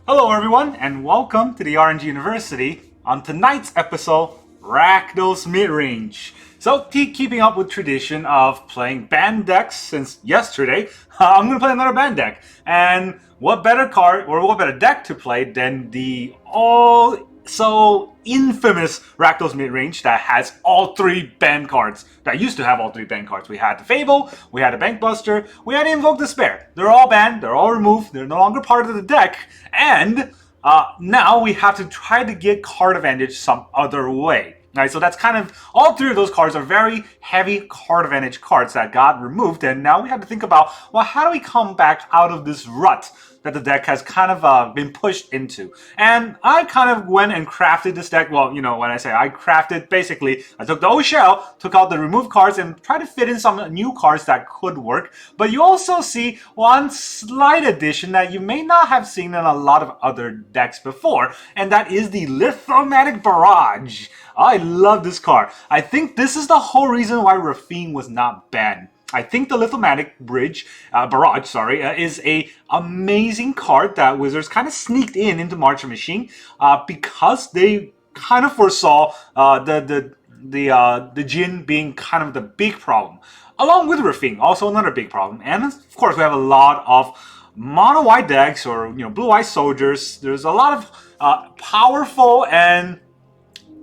Hello everyone, and welcome to the RNG University. On tonight's episode, Rakdos Midrange. So, keeping up with tradition of playing banned decks since yesterday, I'm going to play another banned deck. And what better card, or what better deck to play than the so infamous Rakdos Midrange that has all three banned cards. That used to have all three banned cards. We had the Fable, we had the Bankbuster, we had Invoke Despair. They're all banned, they're all removed, they're no longer part of the deck, and now we have to try to get card advantage some other way. Right, so that's kind of, all three of those cards are very heavy card advantage cards that got removed, and now we have to think about, well, how do we come back out of this rut that the deck has kind of been pushed into? And I kind of went and crafted this deck. Well, you know, when I say I crafted, basically, I took the old shell, took out the removed cards, and tried to fit in some new cards that could work. But you also see one slight addition that you may not have seen in a lot of other decks before, and that is the Lithomantic Barrage. I love this card. I think this is the whole reason why Raffine was not banned. I think the Lithomantic Barrage, is a amazing card that Wizards kind of sneaked into March Machine because they kind of foresaw the Jin being kind of the big problem, along with Raffine, also another big problem. And of course, we have a lot of mono white decks or blue white soldiers. There's a lot of powerful and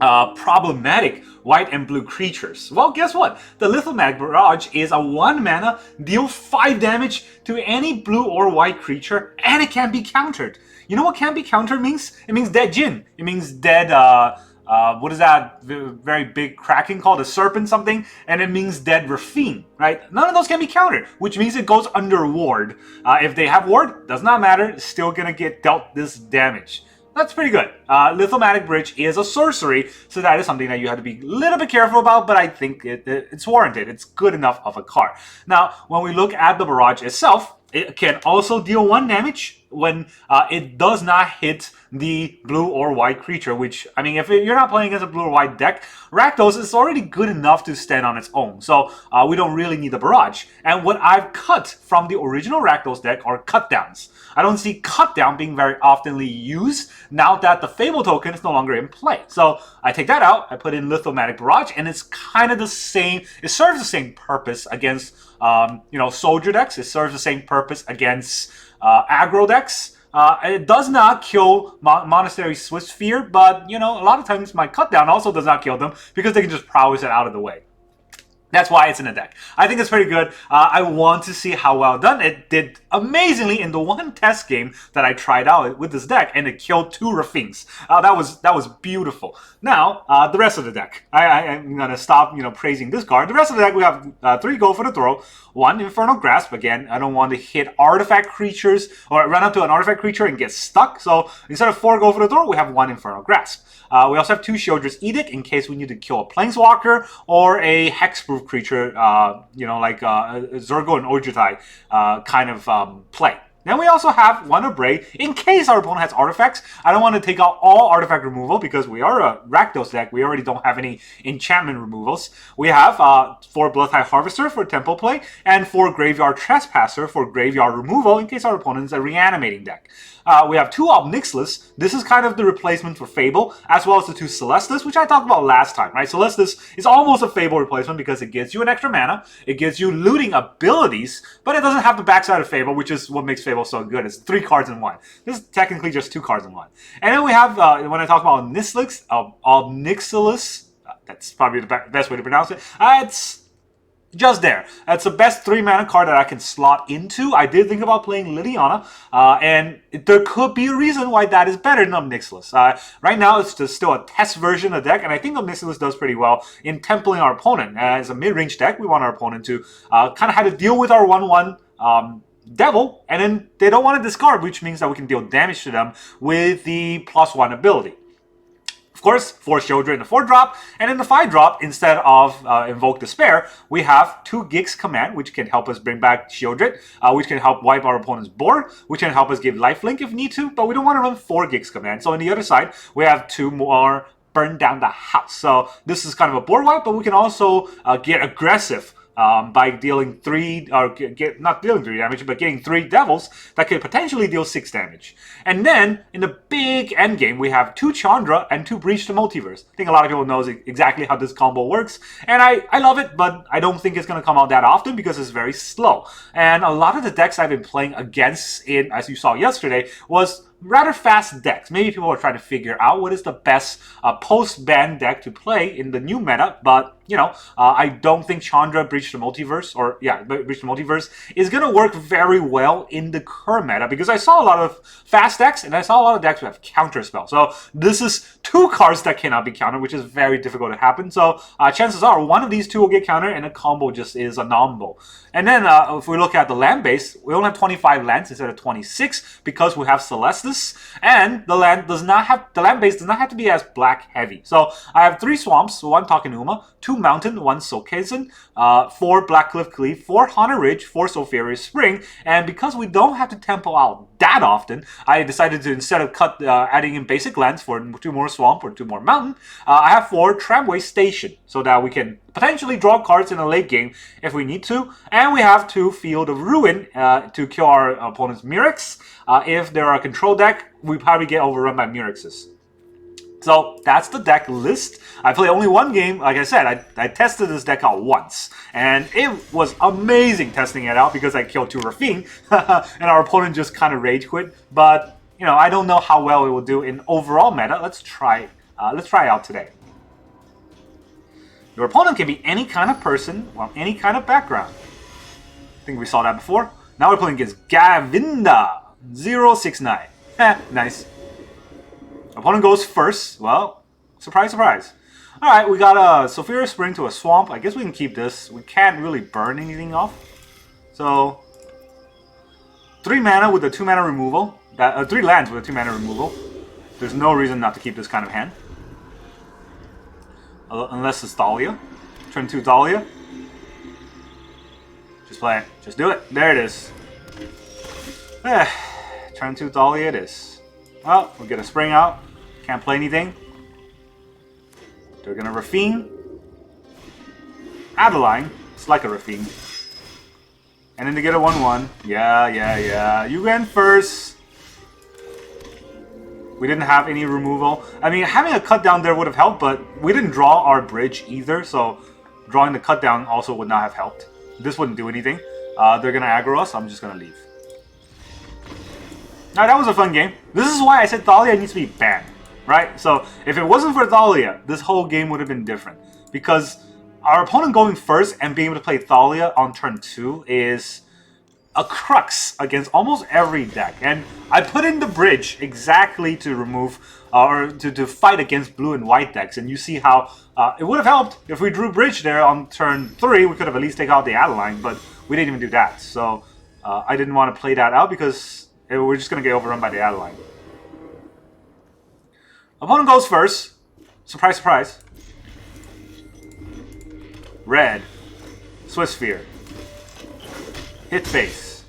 problematic white and blue creatures. Well, guess what? The Lithomantic Barrage is a 1 mana, deal 5 damage to any blue or white creature, and it can be countered. You know what can be countered means? It means dead Jin. It means dead, what is that very big kraken called? A serpent something? And it means dead Raffine, right? None of those can be countered, which means it goes under ward. If they have ward, does not matter, it's still gonna get dealt this damage. That's pretty good. Lithomantic Bridge is a sorcery, so that is something that you have to be a little bit careful about, but I think it's warranted. It's good enough of a card. Now, when we look at the Barrage itself, it can also deal 1 damage when it does not hit the blue or white creature, which, I mean, if you're not playing against a blue or white deck, Rakdos is already good enough to stand on its own, so we don't really need the Barrage. And what I've cut from the original Rakdos deck are cut downs. I don't see cut down being very oftenly used now that the Fable token is no longer in play. So I take that out, I put in Lithomantic Barrage, and it's kind of the same, it serves the same purpose against soldier decks. It serves the same purpose against aggro decks. It does not kill Monastery Swiftspear, but a lot of times my cut down also does not kill them because they can just prowess it out of the way. That's why it's in the deck. I think it's pretty good. I want to see how well done. It did amazingly in the one test game that I tried out with this deck, and it killed 2 Raffines. That was beautiful. Now, the rest of the deck. I'm going to stop praising this card. The rest of the deck, we have 3 Go for the Throw, 1 Infernal Grasp. Again, I don't want to hit artifact creatures or run up to an artifact creature and get stuck. So instead of 4 Go for the Throw, we have 1 Infernal Grasp. We also have 2 Sheoldred's Edict in case we need to kill a Planeswalker or a hexproof creature, like Zergo and Ojutei kind of play. Then we also have 1 Abrade in case our opponent has artifacts. I don't want to take out all artifact removal because we are a Rakdos deck. We already don't have any enchantment removals. We have 4 Bloodtithe Harvester for tempo play and 4 Graveyard Trespasser for graveyard removal in case our opponent is a reanimating deck. We have 2 Obnixilis. This is kind of the replacement for Fable, as well as the 2 Celestus, which I talked about last time, right? Celestus is almost a Fable replacement because it gives you an extra mana, it gives you looting abilities, but it doesn't have the backside of Fable, which is what makes Fable so good. It's 3 cards in 1. This is technically just 2 cards in 1. And then we have, when I talk about Obnixilis, that's probably the best way to pronounce it, it's just there. That's the best 3 mana card that I can slot into. I did think about playing Liliana, and there could be a reason why that is better than Obnixilis. Right now, it's just still a test version of the deck, and I think Obnixilis does pretty well in templing our opponent. As a mid-range deck, we want our opponent to kind of have to deal with our 1/1 Devil, and then they don't want to discard, which means that we can deal damage to them with the +1 ability. Of course, 4 Sheoldred in the 4-drop, and in the 5-drop, instead of Invoke Despair, we have 2 Gix Command, which can help us bring back Sheoldred, which can help wipe our opponent's board, which can help us give lifelink if need to, but we don't want to run 4 Gix Command. So on the other side, we have 2 more Burn Down the House. So this is kind of a board wipe, but we can also get aggressive by dealing 3, or not dealing 3 damage, but getting 3 devils that could potentially deal 6 damage. And then, in the big endgame, we have 2 Chandra and 2 Breach the Multiverse. I think a lot of people know exactly how this combo works, and I love it, but I don't think it's going to come out that often because it's very slow. And a lot of the decks I've been playing against, as you saw yesterday, was rather fast decks. Maybe people are trying to figure out what is the best post-ban deck to play in the new meta, but, you know, I don't think Chandra Breach the Multiverse, Breach the Multiverse, is going to work very well in the current meta, because I saw a lot of fast decks, and I saw a lot of decks with counterspell. So this is 2 cards that cannot be countered, which is very difficult to happen. So chances are one of these 2 will get countered, and the combo just is a nombo. And then if we look at the land base, we only have 25 lands instead of 26 because we have Celestus, and the land base does not have to be as black heavy. So I have 3 swamps, 1 Takenuma, 2 mountain, 1 Sokezen, 4 Blackcleave Cliffs, 4 Haunted Ridge, 4 Sulfurous Spring, and because we don't have to tempo out that often, I decided to, instead of adding in basic lands for 2 more swamp or 2 more mountain, I have 4 Tramway Station, so that we can potentially draw cards in the late game if we need to, and we have 2 Field of Ruin to kill our opponent's Murex. If they're a control deck, we probably get overrun by Murexes. So that's the deck list. I played only 1 game. Like I said, I tested this deck out once, and it was amazing testing it out because I killed 2 Raffine, and our opponent just kind of rage quit. But you know, I don't know how well it will do in overall meta. Let's try it out today. Your opponent can be any kind of person or any kind of background. I think we saw that before. Now we're playing against Gavinda 069. Nice. Opponent goes first. Well, surprise, surprise. Alright, we got a Sulfurous Spring to a Swamp. I guess we can keep this. We can't really burn anything off. So, 3 mana with a 2 mana removal. 3 lands with a 2 mana removal. There's no reason not to keep this kind of hand. Unless it's Thalia. Turn 2 Thalia. Just play it. Just do it. There it is. Turn 2 Thalia it is. Well, we'll get a Spring out. Can't play anything. They're gonna Raffine. Adeline. It's like a Raffine. And then they get a 1-1. Yeah. You went first. We didn't have any removal. I mean, having a cut down there would have helped, but we didn't draw our bridge either, so drawing the cut down also would not have helped. This wouldn't do anything. They're gonna aggro us. I'm just gonna leave. Now that was a fun game. This is why I said Thalia needs to be banned, right? So if it wasn't for Thalia, this whole game would have been different, because our opponent going first and being able to play Thalia on turn 2 is a crux against almost every deck. And I put in the bridge exactly to remove or to fight against blue and white decks, and you see how it would have helped if we drew bridge there on turn 3. We could have at least taken out the Adeline, but we didn't even do that. So I didn't want to play that out because we're just going to get overrun by the Adeline. Opponent goes first. Surprise, surprise. Red. Swift Sphere. Hit face.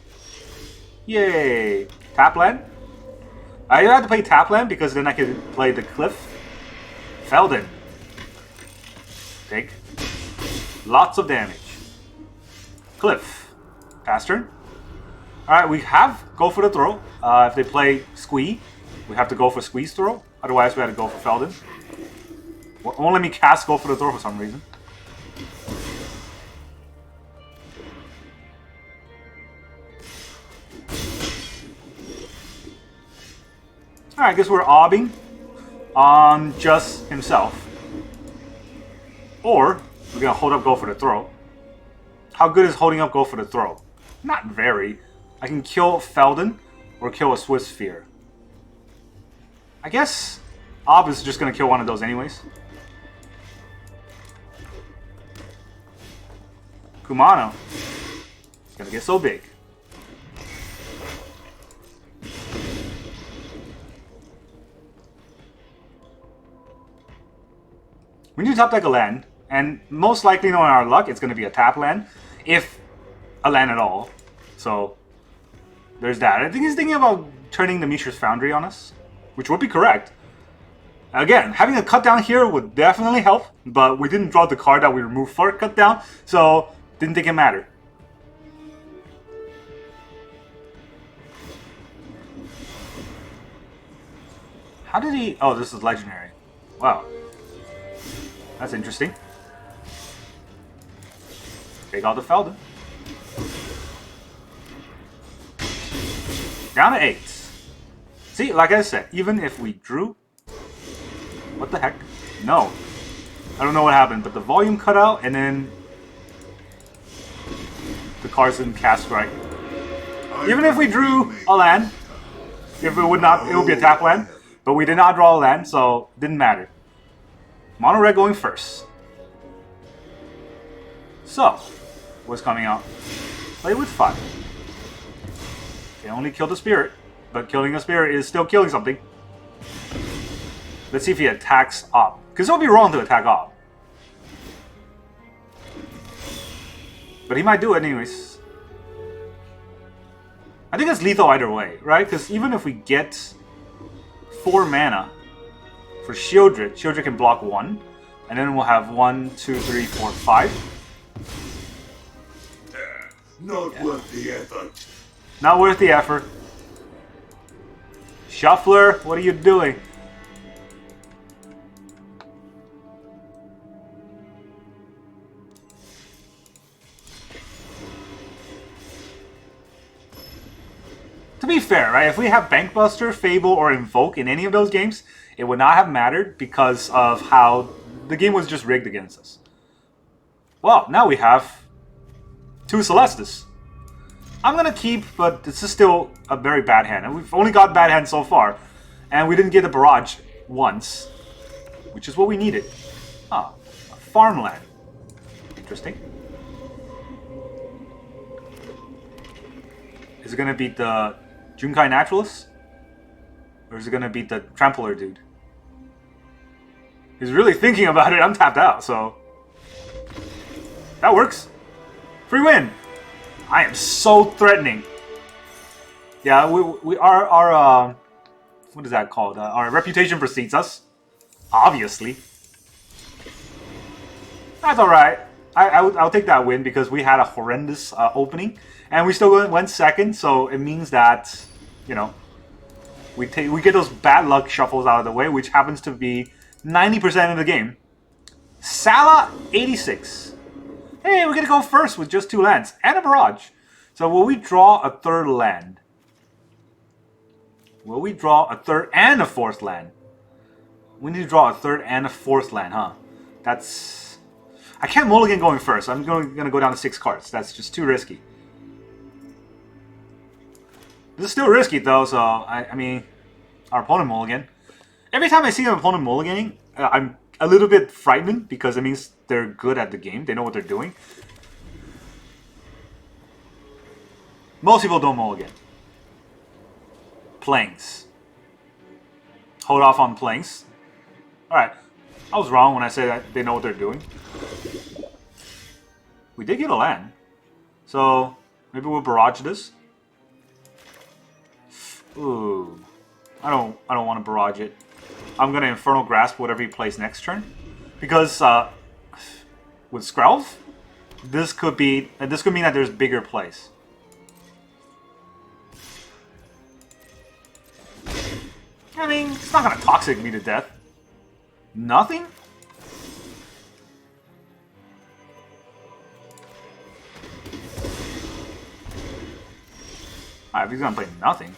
Yay. Tap land. I had to play tap land because then I could play the Cliff. Feldon. Take. Lots of damage. Cliff. Pass turn. Alright, we have go for the throw. If they play Squee, we have to go for Squeeze throw. Otherwise, we had to go for Feldon. Won't let me cast go for the throw for some reason. Alright, I guess we're obbing on just himself. Or, we're going to hold up go for the throw. How good is holding up go for the throw? Not very. I can kill Feldon or kill a Swift Sphere. I guess Ob is just going to kill one of those anyways. Kumano. It's going to get so big. We need to top deck a land, and most likely, knowing our luck, it's going to be a tap land, if a land at all. So, there's that. I think he's thinking about turning the Mishra's Foundry on us, which would be correct. Again, having a cut down here would definitely help, but we didn't draw the card that we removed for cut down, so Didn't think it mattered. How did he... Oh, this is legendary. Wow. That's interesting. Take out the Feldon. Down to 8. See, like I said, even if we drew... What the heck? No. I don't know what happened, but the volume cut out, and then... the cards didn't cast right. Even if we drew a land, if it would not, it would be a tap land. But we did not draw a land, so it didn't matter. Mono red going first. So, what's coming out? Play with 5. They only killed the spirit, but killing a spirit is still killing something. Let's see if he attacks up. Because it would be wrong to attack up. But he might do it anyways. I think it's lethal either way, right? Because even if we get 4 mana for Sheoldred, Sheoldred can block 1. And then we'll have 1, 2, 3, 4, 5. Not worth the effort. Not worth the effort. Shuffler, what are you doing? To be fair, right, if we have Bankbuster, Fable, or Invoke in any of those games, it would not have mattered because of how the game was just rigged against us. Well, now we have 2 Celestus. I'm going to keep, but this is still a very bad hand. And we've only got bad hands so far. And we didn't get a Barrage once, which is what we needed. Ah, a farmland. Interesting. Is it going to beat the Junkai Naturalist? Or is it going to beat the Trampler dude? He's really thinking about it. I'm tapped out, so... that works. Free win! I am so threatening. Yeah, we our what is that called? Our reputation precedes us. Obviously. That's alright. I'll take that win because we had a horrendous opening. And we still went second, so it means that, you know, we get those bad luck shuffles out of the way, which happens to be 90% of the game. Salah, 86. Hey, we're going to go first with just 2 lands and a Barrage. So will we draw a 3rd land? Will we draw a 3rd and a 4th land? We need to draw a 3rd and a 4th land, huh? That's... I can't mulligan going first. I'm going to go down to 6 cards. That's just too risky. This is still risky, though, so, I mean, our opponent mulligan. Every time I see an opponent mulliganing, I'm a little bit frightened because it means they're good at the game. They know what they're doing. Most people don't mulligan. Plains. Hold off on plains. Alright. I was wrong when I said that they know what they're doing. We did get a land. So, maybe we'll barrage this. Ooh. I don't want to barrage it. I'm gonna Infernal Grasp whatever he plays next turn. Because with Skrelv, this could mean that there's bigger plays. I mean, it's not gonna toxic me to death. Nothing? Alright, if he's gonna play nothing.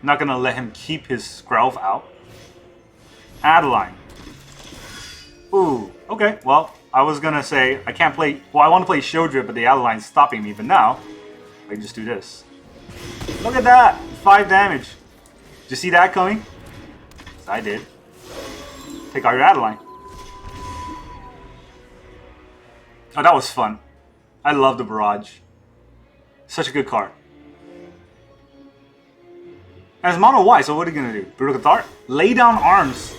I'm not gonna let him keep his Skrelv out. Adeline. Ooh, okay, well, I was gonna say, I can't play, well, I want to play Sheoldred, but the Adeline's stopping me, but now, I can just do this. Look at that! 5 damage. Did you see that coming? Yes, I did. Take out your Adeline. Oh, that was fun. I love the Barrage. Such a good card. And it's mono white, so what are you gonna do? Brutal Cathar? Lay down arms.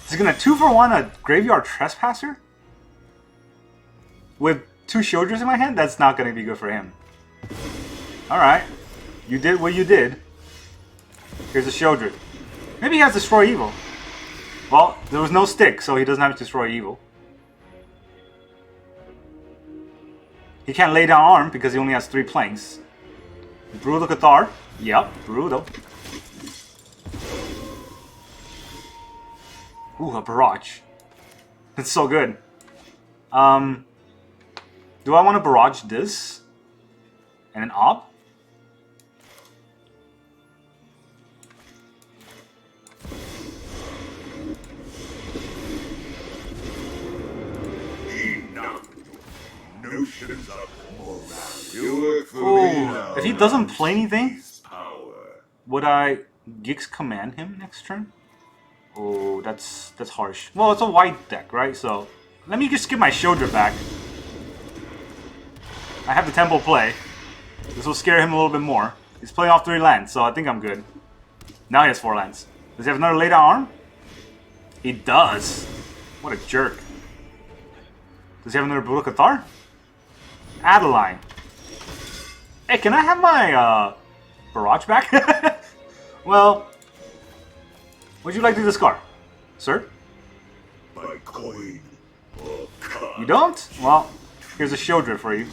Is he gonna 2-for-1 a Graveyard Trespasser? With 2 Sheoldreds in my hand? That's not gonna be good for him. Alright. You did what you did. Here's a Sheoldred. Maybe he has Destroy Evil. Well, there was no stick, so he doesn't have Destroy Evil. He can't lay down arm because he only has 3 planes. Brutal Cathar. Yep, brutal. Ooh, a Barrage. It's so good. Do I want to Barrage this? And an Ob? Notions of morality. You work for me now. If he doesn't play anything, Power. would I Gix command him next turn? Oh, that's harsh. Well, it's a white deck, right? So let me just get my Sheoldred back. I have the Temple play. This will scare him a little bit more. He's playing off 3 lands, so I think I'm good. Now he has 4 lands. Does he have another laydown arm? He does. What a jerk. Does he have another Brutal Cathar? Adeline. Hey, can I have my Barrage back? Well, would you like to discard, sir? By coin or card. You don't? Well, here's a Sheoldred for you.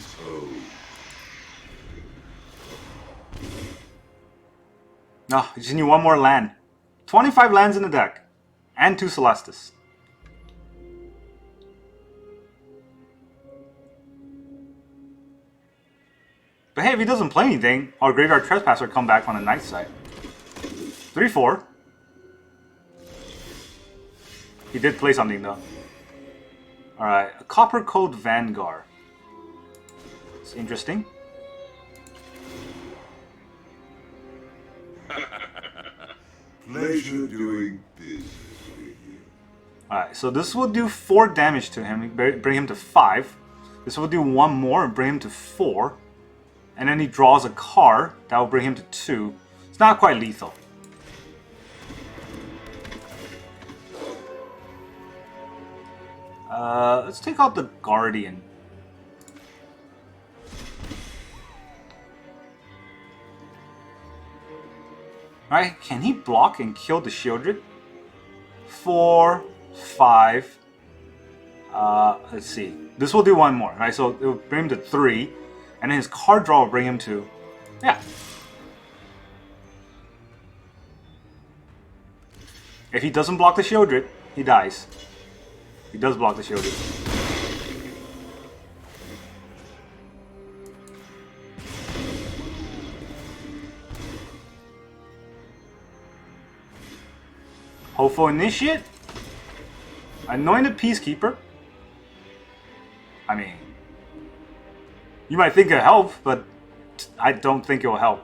No, you just need 1 more land. 25 lands in the deck. And 2 Celestus. But hey, if he doesn't play anything, our Graveyard Trespasser come back on the night side. 3-4. He did play something though. Alright, a Copper Code Vanguard. It's interesting. Pleasure doing business with you. Alright, so this will do 4 damage to him, bring him to 5. This will do 1 more and bring him to 4. And then he draws a card that will bring him to 2. It's not quite lethal. Let's take out the Guardian. Alright, can he block and kill the Sheoldred? 4, 5. Let's see. This will do 1 more, right? So it will bring him to 3. And then his card draw will bring him to... Yeah. If he doesn't block the Sheoldred, he dies. He does block the Sheoldred. Hopeful Initiate. Anointed Peacekeeper. I mean... You might think it'll help, but I don't think it will help.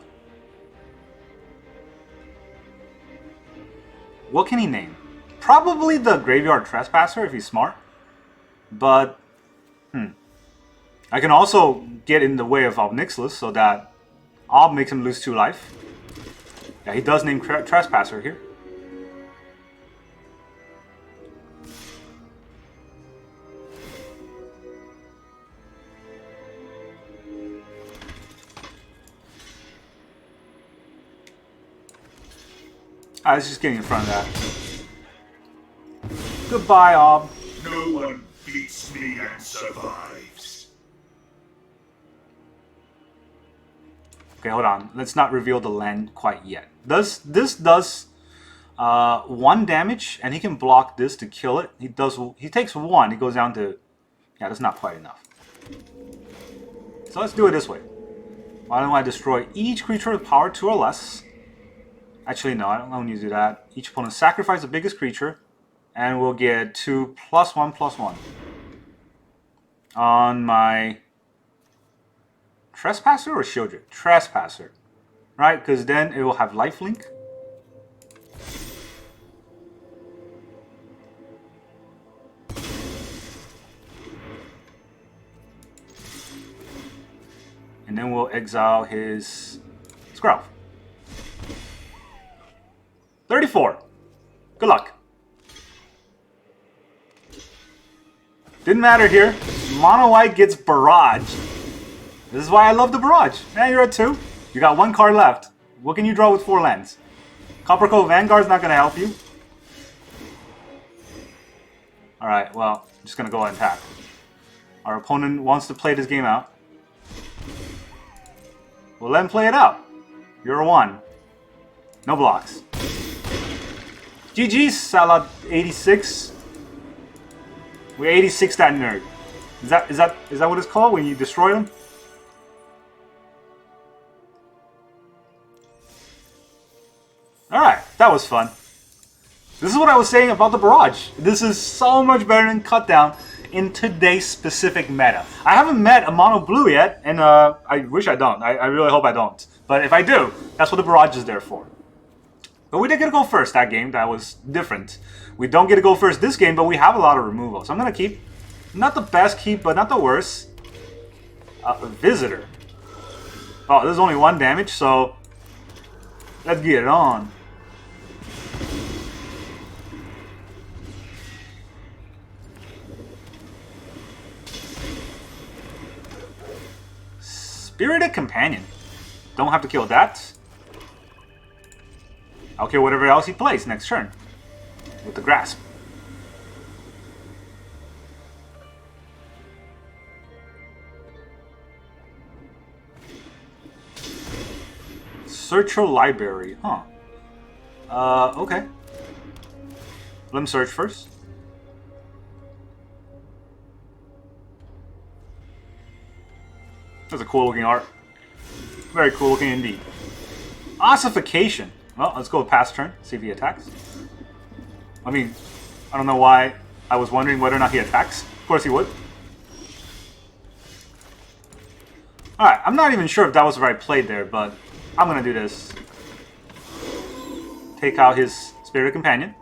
What can he name? Probably the Graveyard Trespasser if he's smart. But, I can also get in the way of Obnixilus so that Ob makes him lose 2 life. Yeah, he does name Trespasser here. I was just getting in front of that. Goodbye, Ob. No one beats me and survives. Okay, hold on. Let's not reveal the land quite yet. This does 1 damage, and he can block this to kill it. He takes 1. He goes down to... Yeah, that's not quite enough. So let's do it this way. Why don't I destroy each creature with power 2 or less? Actually, no, I don't want you to do that. Each opponent sacrifice the biggest creature, and we'll get 2 +1/+1. On my Trespasser or Sheoldred? Trespasser. Right, because then it will have lifelink. And then we'll exile his Skrelv. 34. Good luck. Didn't matter here. Mono White gets Barrage. This is why I love the Barrage. Yeah, you're at 2. You got 1 card left. What can you draw with 4 lands? Coppercoat Vanguard's not going to help you. Alright, well, I'm just going to go and attack. Our opponent wants to play this game out. We'll let him play it out. You're a 1. No blocks. GG, Salad 86. We 86 that nerd. Is that what it's called when you destroy them? Alright, that was fun. This is what I was saying about the Barrage. This is so much better than Cutdown in today's specific meta. I haven't met a mono blue yet, and I wish I don't. I really hope I don't. But if I do, that's what the Barrage is there for. But we did get to go first that game. That was different. We don't get to go first this game, but we have a lot of removal. So I'm going to keep. Not the best keep, but not the worst. Visitor. Oh, this is only 1 damage, so let's get it on. Spirited Companion. Don't have to kill that. I'll kill whatever else he plays next turn. With the Grasp. Search your library. Huh. Okay. Let me search first. That's a cool looking art. Very cool looking indeed. Ossification. Well, let's go with past turn. See if he attacks. I mean, I don't know why I was wondering whether or not he attacks. Of course he would. Alright, I'm not even sure if that was the right play there, but I'm gonna do this. Take out his Spirit Companion,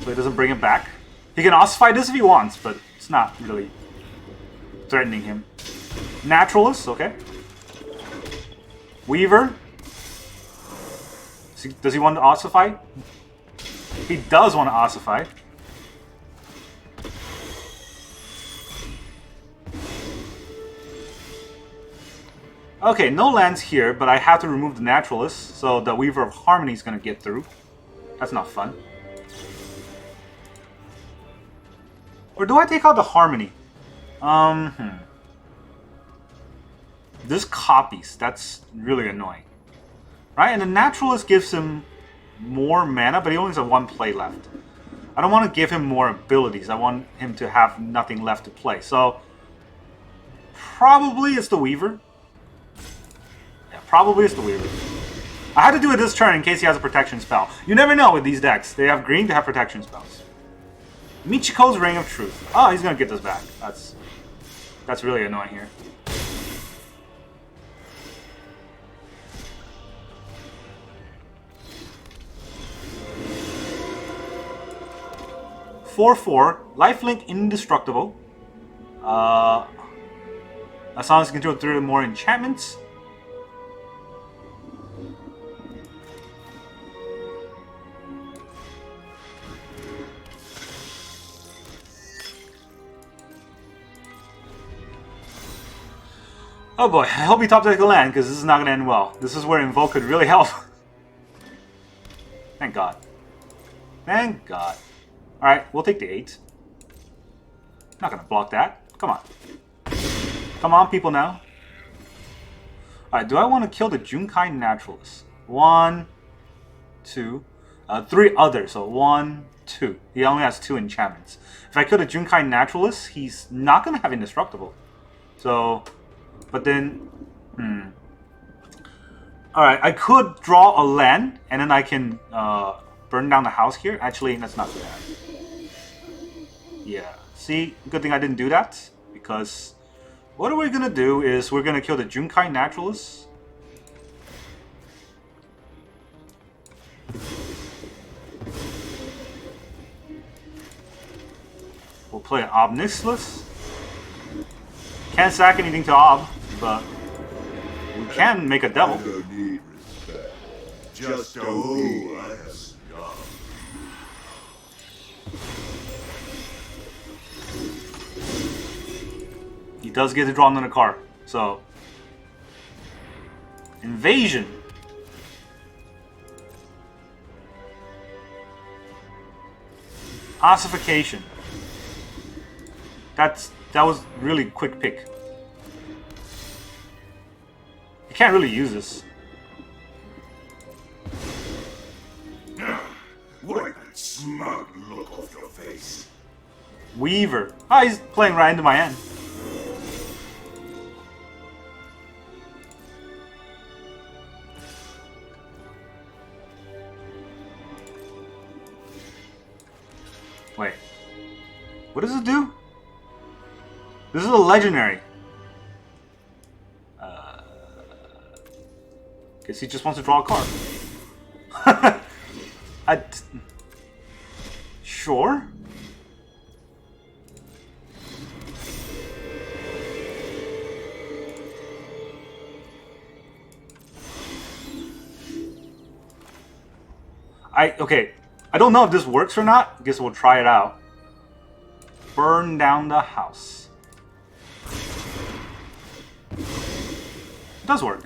so he doesn't bring it back. He can ossify this if he wants, but it's not really threatening him. Naturalist, okay. Weaver. Does he want to ossify? He does want to ossify. Okay, no lands here, but I have to remove the Naturalist, so the Weaver of Harmony is going to get through. That's not fun. Or do I take out the Harmony? This copies. That's really annoying. Right? And the Naturalist gives him more mana, but he only has 1 play left. I don't want to give him more abilities. I want him to have nothing left to play. So, probably it's the Weaver. Yeah, probably it's the Weaver. I had to do it this turn in case he has a protection spell. You never know with these decks. They have green to have protection spells. Michiko's Ring of Truth. Oh, he's going to get this back. That's really annoying here. (4/4) lifelink indestructible. As long as you can control 3 or more enchantments. Oh boy, I hope he top deck the land, because this is not going to end well. This is where Invoke could really help. Thank God. Thank God. Alright, we'll take the 8. Not going to block that. Come on. Come on, people now. Alright, do I want to kill the Junkai Naturalist? 1, 2, 3 others. So 1, 2. He only has 2 enchantments. If I kill the Junkai Naturalist, he's not going to have Indestructible. So, but then, Alright, I could draw a land, and then I can burn down the house here. Actually, that's not too bad. Yeah, see, good thing I didn't do that, because what we're going to do is we're going to kill the Junkai Naturalist. We'll play an Obnixilis. Can't sack anything to Ob, but we can make a Devil. I don't need respect. Just who I have scum. He does get to draw another card, so Invasion. Ossification. That was really quick pick. You can't really use this. Wipe that smug look off your face. Weaver. Oh, he's playing right into my hand. Wait. What does it do? This is a legendary. Guess he just wants to draw a card. Sure. Okay. I don't know if this works or not. I guess we'll try it out. Burn down the house. It does work.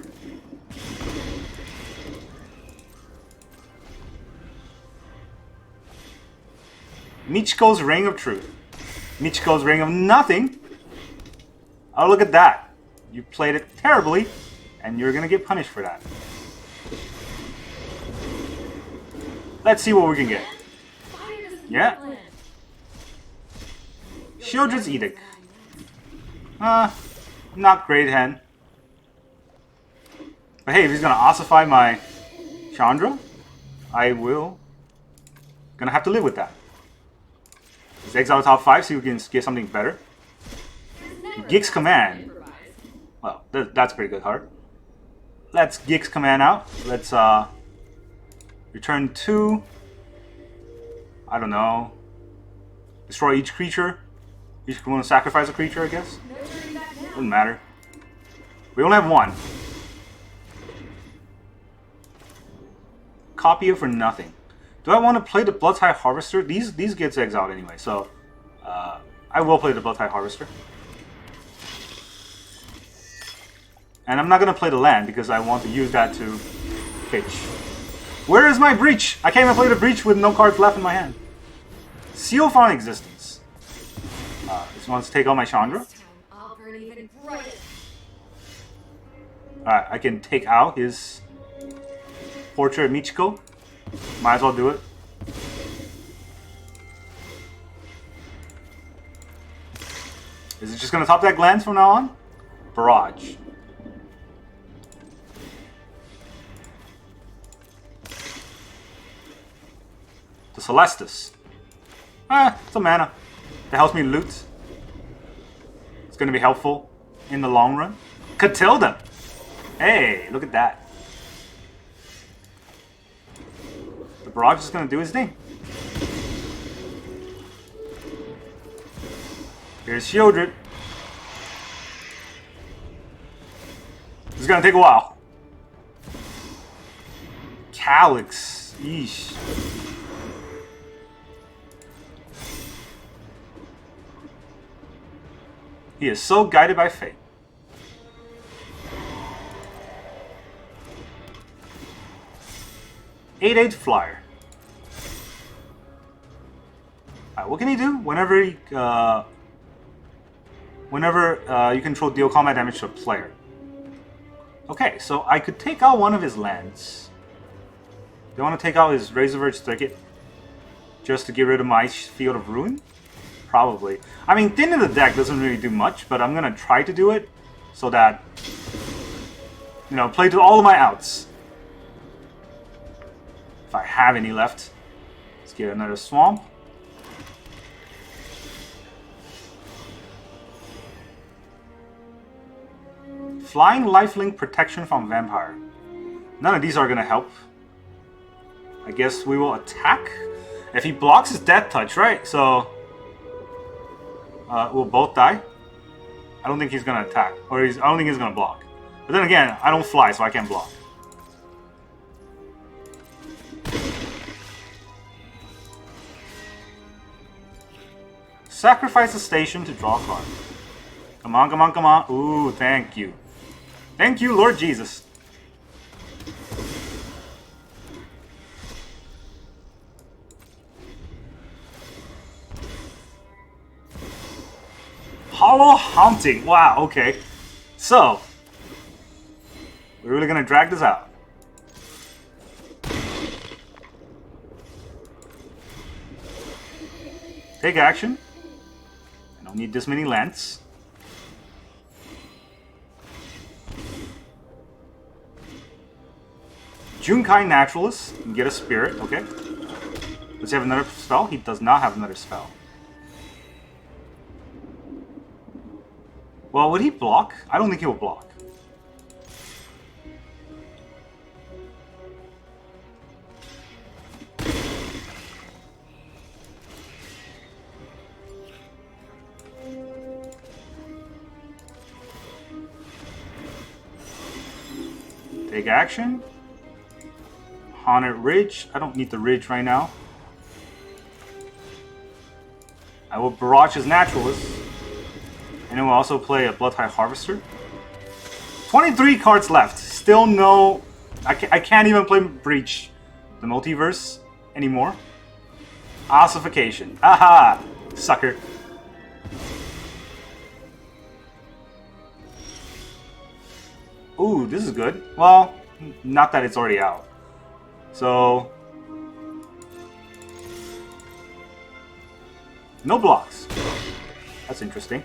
Michiko's Ring of Truth. Michiko's Ring of Nothing. Oh, look at that. You played it terribly, and you're gonna get punished for that. Let's see what we can get. Yeah. Sheoldred's Edict. Not great hand. But hey, if he's gonna ossify my Chandra, I will. Gonna have to live with that. Let's exile top 5 so we can get something better. Gix Command. Well, that's a pretty good card. Let's Gix Command out. Let's return 2. I don't know. Destroy each creature. Each one to sacrifice a creature, I guess. Doesn't matter. We only have 1. Copy it for nothing. Do I want to play the Bloodtithe Harvester? These gets exiled anyway, so I will play the Bloodtithe Harvester. And I'm not going to play the land because I want to use that to pitch. Where is my Breach? I can't even play the Breach with no cards left in my hand. Seal Found Existence. This wants to take out my Chandra. Alright, I can take out his Portrait of Michiko. Might as well do it. Is it just going to top that glance from now on? Barrage. The Celestus. It's a mana. That helps me loot. It's going to be helpful in the long run. Catilda! Hey, look at that. The Barrage is going to do his thing. Here's Sheoldred. This is going to take a while. Calyx. Yeesh. He is so guided by fate. Eight flyer. Alright, what can he do? Whenever he, you control deal combat damage to a player. Okay, so I could take out one of his lands. Do I want to take out his Razorverge Thicket just to get rid of my Field of Ruin? Probably. I mean, thin in the deck doesn't really do much, but I'm going to try to do it so that, you know, play to all of my outs. If I have any left. Let's get another Swamp. Flying Lifelink Protection from Vampire. None of these are going to help. I guess we will attack. If he blocks his Death Touch, right? So we'll both die. I don't think he's going to attack. Or I don't think he's going to block. But then again, I don't fly, so I can't block. Sacrifice a station to draw a card. Come on, come on, come on. Ooh, thank you. Thank you, Lord Jesus. Hollow Haunting. Wow, okay. So, we're really gonna drag this out. Take action. I don't need this many lands. Junkai Naturalist can get a spirit, okay. Does he have another spell? He does not have another spell. Well, would he block? I don't think he will block. Take action. Haunted Ridge. I don't need the Ridge right now. I will Barrage his Naturalist. And then we'll also play a Bloodtithe Harvester. 23 cards left. Still no... I can't even play Breach the Multiverse anymore. Ossification. Aha! Sucker. Ooh, this is good. Well, not that it's already out. So... no blocks. That's interesting.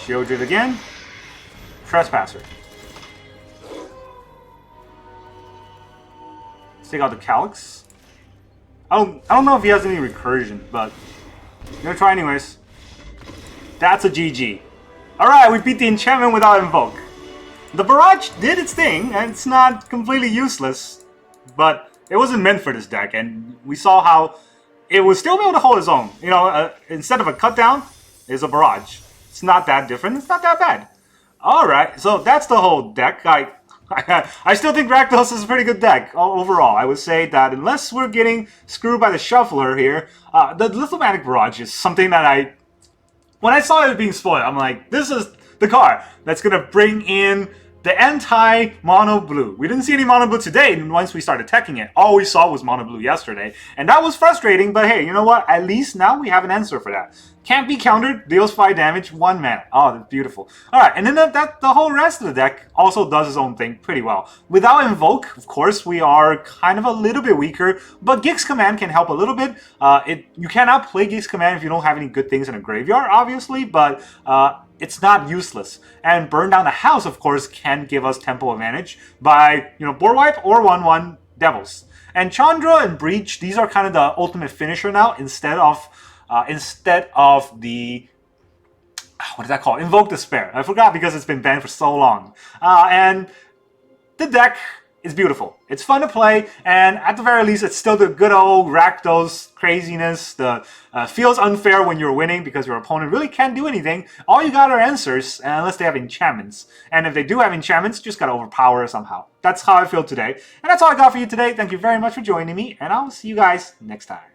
Sheoldred again. Trespasser. Let's take out the Calyx. I don't know if he has any recursion, but I'm gonna try anyways. That's a GG. Alright, we beat the enchantment without Invoke. The Barrage did its thing, and it's not completely useless, but it wasn't meant for this deck, and we saw how it would still be able to hold its own. You know, instead of a cut down, it's a Barrage. It's not that different, it's not that bad. Alright, so that's the whole deck. I still think Rakdos is a pretty good deck overall. I would say that unless we're getting screwed by the Shuffler here, the Lithomantic Barrage is something that when I saw it being spoiled, I'm like, this is the card that's going to bring in the anti-mono blue. We didn't see any mono blue today, and once we started teching it, all we saw was mono blue yesterday. And that was frustrating, but hey, you know what? At least now we have an answer for that. Can't be countered, deals 5 damage, 1 mana. Oh, that's beautiful. Alright, and then the whole rest of the deck also does its own thing pretty well. Without Invoke, of course, we are kind of a little bit weaker, but Gig's Command can help a little bit. You cannot play Gig's Command if you don't have any good things in a graveyard, obviously, but it's not useless. And Burn Down the House, of course, can give us tempo advantage by, board wipe or 1/1 Devils. And Chandra and Breach, these are kind of the ultimate finisher now, instead of the, what is that called? Invoke Despair. I forgot because it's been banned for so long. And the deck is beautiful. It's fun to play, and at the very least, it's still the good old Rakdos craziness. The feels unfair when you're winning because your opponent really can't do anything. All you got are answers, unless they have enchantments. And if they do have enchantments, just gotta overpower it somehow. That's how I feel today. And that's all I got for you today. Thank you very much for joining me, and I'll see you guys next time.